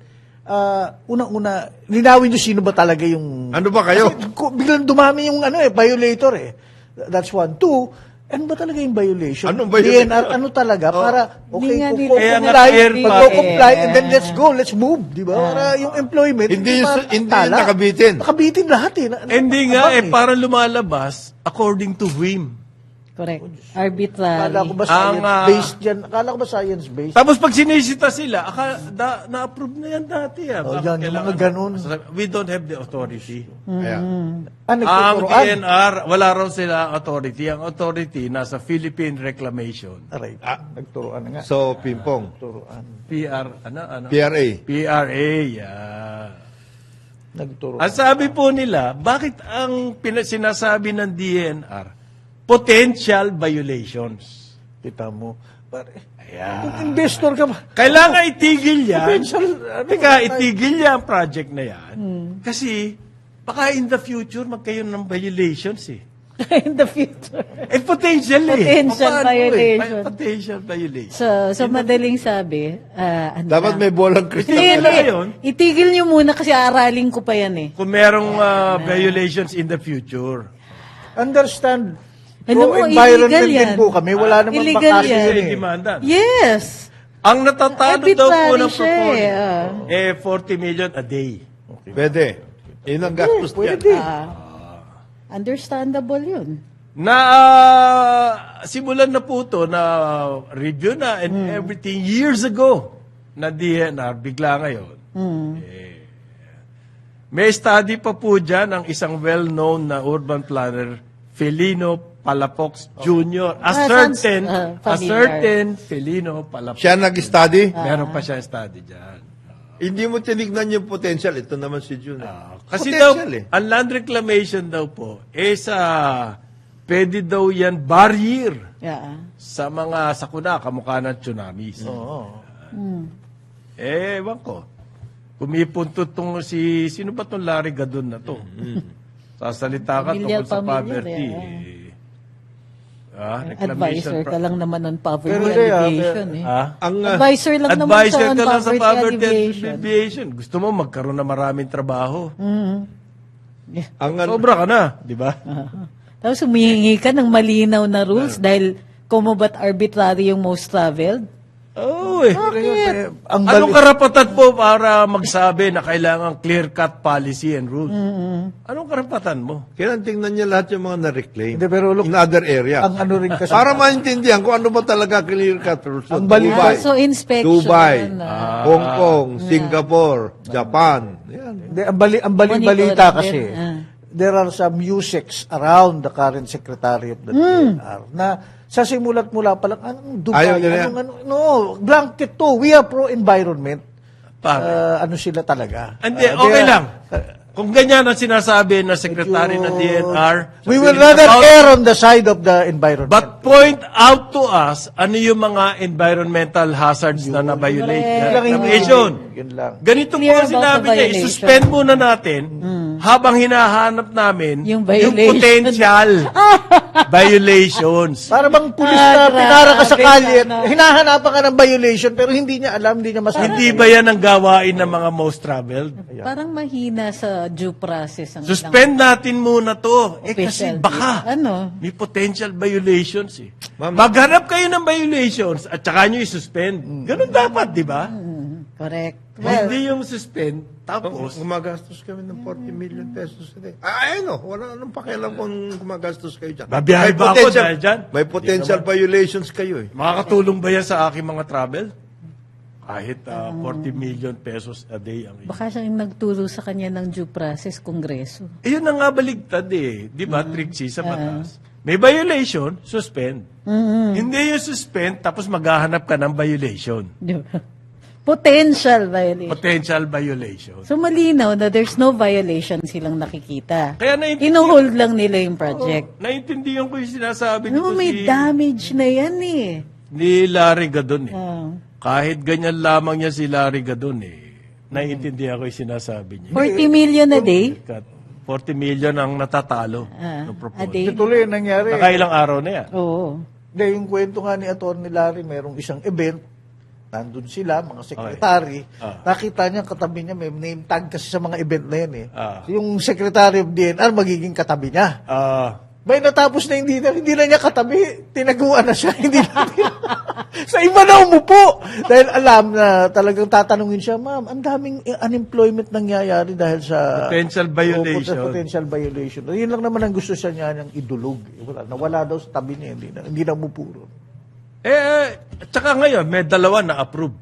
unang-una, linawin nyo sino ba talaga yung... Ano ba kayo? Kasi biglang dumami yung violator eh. That's one. Two, ano ba talaga yung violation? Anong violation? DNR, ano talaga? Para, Hindi nga nila- Kaya nga comply, clear comply, and then let's go, let's move, di ba? Para yung employment, Hindi matala. nakabitin. Nakabitin lahat eh. Hindi nga, Abang para lumalabas according to whim. Correct. Arbitrary. Akala ko ba Ang, science-based yan? Akala ko ba science-based? Tapos pag sinisita sila, na-approve na yan dati. Oh, Bakit yan, yung kailangan- mga ganun. We don't have the authority. Kaya. Ang Nagtuturoan. DNR, wala raw sila authority. Ang authority nasa Philippine Reclamation. Aray, nagturoan na nga. So, Pimpong. Nagturoan. ano? PRA. PRA, yeah. Nagturoan. Ang sabi po nila, bakit ang sinasabi ng DNR, potential violations. Kita mo. Pare, kung investor ka ba? Kailangan itigil yan. Potential, Teka, itigil yan ang project na yan. Kasi, baka in the future, magkaroon ng violations eh. In the future. Potential eh. Potential Paano violation. Potential violation. So madaling sabi, Dapat may bolang kristal. Hindi, Hindi, yun. itigil nyo muna kasi aaralin ko pa yan eh. Kung merong violations in the future. Understand. Alam mo, Pro-environment illegal yan. din po kami. Wala namang Illegal bakasyon yan. yun May eh. demanda. Yes. Ang natatalo daw po Arbitrary ng siya proposal, 40 million a day. Pwede. Yun ang gastos dyan. Pwede. Understandable yun. Na simulan na po to na review na and everything years ago na DNR bigla ngayon. May study pa po dyan ang isang well-known na urban planner, Felino Palafox Jr. familiar. certain Felino Palafox. Siya nag-study. Meron pa siya study dyan. Hindi mo tinignan yung potential. Ito naman si June. Kasi daw, Potential eh. ang land reclamation daw po, pwede daw yan barrier Yeah. sa mga sakuna, kamukha ng tsunamis. Ewan ko. Kumipunto tong sino ba tong Larry Gadon na to? Sasalita ka Familiar, tungkol sa familiar, poverty. Advisor ka lang naman on poverty Pero alleviation eh. Ang Advisor lang naman Advisor siya on ka lang sa poverty poverty alleviation. alleviation. Gusto mo magkaroon ng maraming trabaho. ang Sobra ka na, di ba? Tapos humihingi ka ng malinaw na rules dahil kumubat arbitrary yung most traveled. Oo eh. Ang Anong karapatan po para magsabi na kailangan clear-cut policy and rules? Anong karapatan mo? kailan tingnan niya lahat yung mga na-reclaim Hindi, pero look, in other area. ang ano rin kasi. Para maintindihan kung ano ba talaga clear-cut rules. Ang bali- Dubai, So inspection. Dubai, Hong Kong, Singapore, Japan. Yan. Hindi, ang balita Monitoring kasi, din, there are some USECs around the current Secretary of the DNR na sa simulat mula pa lang, anong Dubai, Ayaw nila yan. blanket to, we are pro-environment. Pare. Ano sila talaga? Hindi, okay lang. Kung ganyan ang sinasabi ng Secretary ng DNR, We will sabihin, rather about- err on the side of the environment. But point out to us ano yung mga environmental hazards na na-violate. Correct. Yun lang yung Reclamation. Yun lang. Ganito po Clear ang about sinabi the niya, violation. isuspend muna natin habang hinahanap namin Yung violation. potential violations. Para bang pulis na grabe, pinara ka sa kalye, ano. hinahanapan ka ng violation, pero hindi niya alam, hindi niya masabi. Hindi ba yan ang gawain ng mga most traveled? Parang mahina sa due process ang Suspend natin muna to. Eh kasi official. baka Ano? may potential violations eh. Ma'am- Maghanap kayo ng violations at saka nyo i-suspend. Ganun dapat, di ba? Correct. Well, Hindi yung suspend, tapos Gumagastos kami ng 40 million pesos a day. Ayun wala nang pakialam kung gumagastos kayo dyan. Babiyahe May ba ako potential- dahil dyan? May potential violations kayo eh. makakatulong ba yan sa aking mga travel? Kahit 40 million pesos a day ang baka siyang nagturo sa kanya ng due process, Kongreso. Eh, yun ang nga baligtad eh. Di ba? Trixie sa batas. May violation, suspend. Hindi yung suspend, tapos maghahanap ka ng violation. Di ba? Potential violation. Potential violation. So malinaw na there's no violation silang nakikita. Kaya naintindihan, Inuhold lang nila yung project. naintindihan ko yung sinasabi No, nito may damage na yan eh. ni Larry Gadon eh. Ah. Kahit ganyan lamang niya si Larry Gadon eh. Naiintindihan ko yung sinasabi niya. 40 million a day? 40 million ang natatalo ng A proposal. day? Tuloy yung nangyari. Nakailang araw na yan. Oo. Hindi, yung kwento nga ni Atty. Larry, merong isang event, nandun sila, mga sekretary, nakita niya katabi niya, may name tag kasi sa mga event na yan eh. Yung Secretary of DNR, magiging katabi niya. May natapos na hindi na niya katabi, tinaguan na siya, hindi na sa iba na umupo. Dahil alam na talagang tatanungin siya, ma'am, ang daming unemployment nangyayari dahil sa Potential violation. Potential violation. Yun lang naman ang gusto siya niya niyang idulog. Nawala daw sa tabi niya, hindi na umupo ron. At saka ngayon, may dalawa na approve.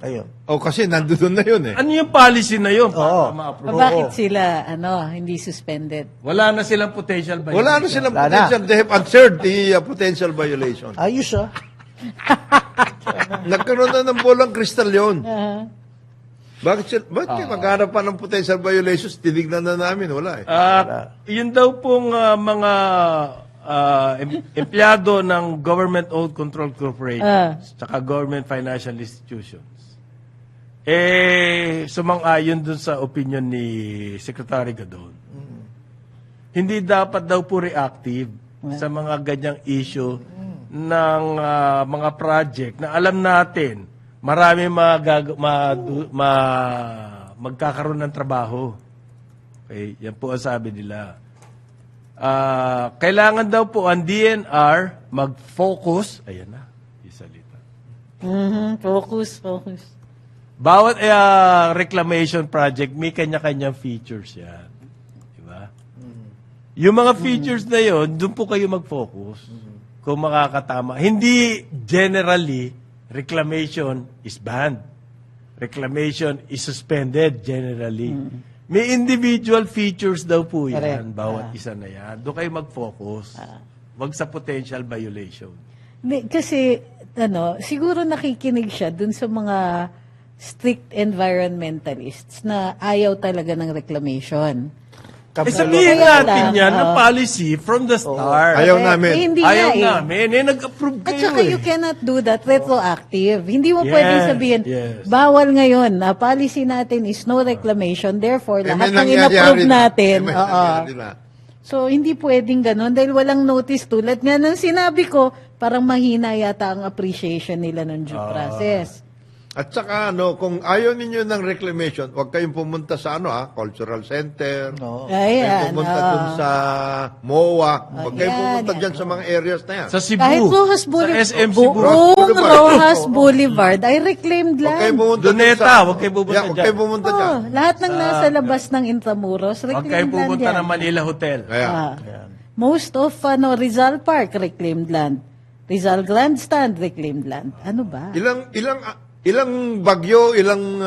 Ayun. Kasi nandun na yun eh. Ano yung policy na yun para Oo. ma-approve? Bakit sila, hindi suspended? Wala na silang potential violation. Wala na silang Wala na. potential. They have answered the potential violation. Ayos ah. Nagkaroon na ng bolang kristal yun. Bakit kayo maghanap pa ng potential violations? Tinignan na namin, wala eh. Yun daw pong mga empleyado ng government-owned control corporations tsaka government financial institutions sumang-ayon dun sa opinion ni Secretary Gadon. Hindi dapat daw po reactive sa mga ganyang issue ng mga project na alam natin marami magkakaroon ng trabaho. Okay, yan po ang sabi nila. Kailangan daw po ang DNR mag-focus, ayan na, yung salita. Focus. Bawat reclamation project, may kanya-kanyang features yan. Diba? Yung mga features na yon, doon po kayo mag-focus. Kung makakatama. Hindi generally, reclamation is banned. Reclamation is suspended generally. May individual features daw po yan, Correct. bawat isa na yan. Doon kayo mag-focus. Wag sa potential violation. Kasi, siguro nakikinig siya dun sa mga strict environmentalists na ayaw talaga ng reclamation. Sabihin Kaya natin lang, yan na policy from the start. Ayaw Correct. namin. Hindi Ayaw nga namin. Nag-approve At kayo saka eh. you cannot do that retroactive. Hindi mo Yes, pwedeng sabihin, yes. bawal ngayon, policy natin is no reclamation, therefore, Eh, lahat may ng nangyayari in-approve na. natin. May Oo. nangyayari na. So, hindi pwedeng ganun dahil walang notice tulad nga ng sinabi ko, parang mahina yata ang appreciation nila ng due process. At saka, kung ayaw ninyo ng reclamation, huwag kayong pumunta sa Cultural Center. Huwag kayong Ayan. pumunta dun sa MOA. Huwag kayong Ayan, pumunta yan. dyan sa mga areas na yan. Sa Cebu. Kahit Rojas Sa Boulevard, SM Cebu. buong Rojas Boulevard ay reclaimed Huwag kayong land. pumunta Doneta, dun sa... huwag kayong pumunta Huwag dyan. kayong pumunta dyan. Lahat ng nasa labas ng Intramuros, Huwag reclaimed kayo land pumunta yan. ng Manila Hotel. Kaya, Most of Rizal Park, reclaimed land. Rizal Grandstand, reclaimed land. Ano ba? ilang bagyo, ilang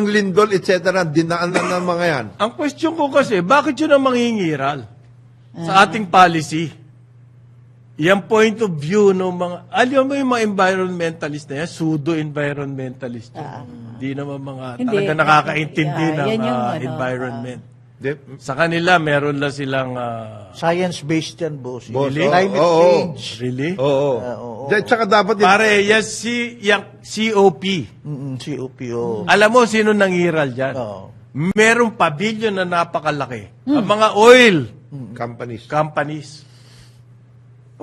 lindol, etc. Dinaanan ng mga yan. Ang question ko kasi, bakit yun ang mangingiral sa ating policy? yung point of view ng mga, alam mo yung mga environmentalist na yan, pseudo-environmentalist yan. Hindi naman mga Hindi. talaga nakakaintindi Yeah, ng yan yung, environment. De- Sa kanila, meron lang silang, Science-based yan, boss. Boss, Climate oo. change. really? Oo. oo. Tsaka dapat Pare, yan yung COP. COPO. Alam mo sino nangiral dyan? Oo. Merong pavilion na napakalaki. Ang mga oil companies. companies.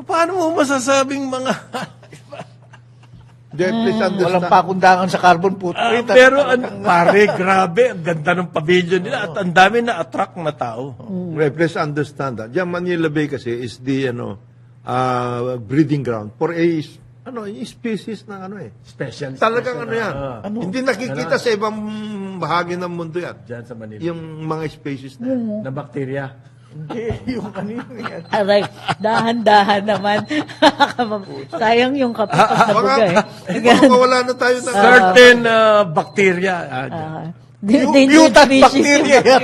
Paano mo masasabing mga... Please understand. Walang pakundangan sa carbon footprint. pero pare, grabe, ang ganda ng pavilion nila at ang dami na attract na tao. Please understand that. Diyan Manila Bay kasi is the breeding ground for a species na Special. Talagang yan. Hindi nakikita sa ibang bahagi ng mundo yan. Diyan sa Manila. Yung mga species na yan. Na bakterya. Hindi, yung ano yan. Aray, dahan-dahan naman. Sayang yung kape pag nabuga eh. Baka mawala na tayo ng... Certain bacteria. Mutant bacteria yan.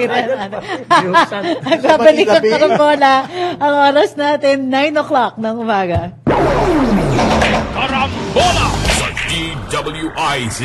Nagbabalik ang Karambola. Ang oras natin, 9 o'clock ng umaga. Karambola sa DWIZ.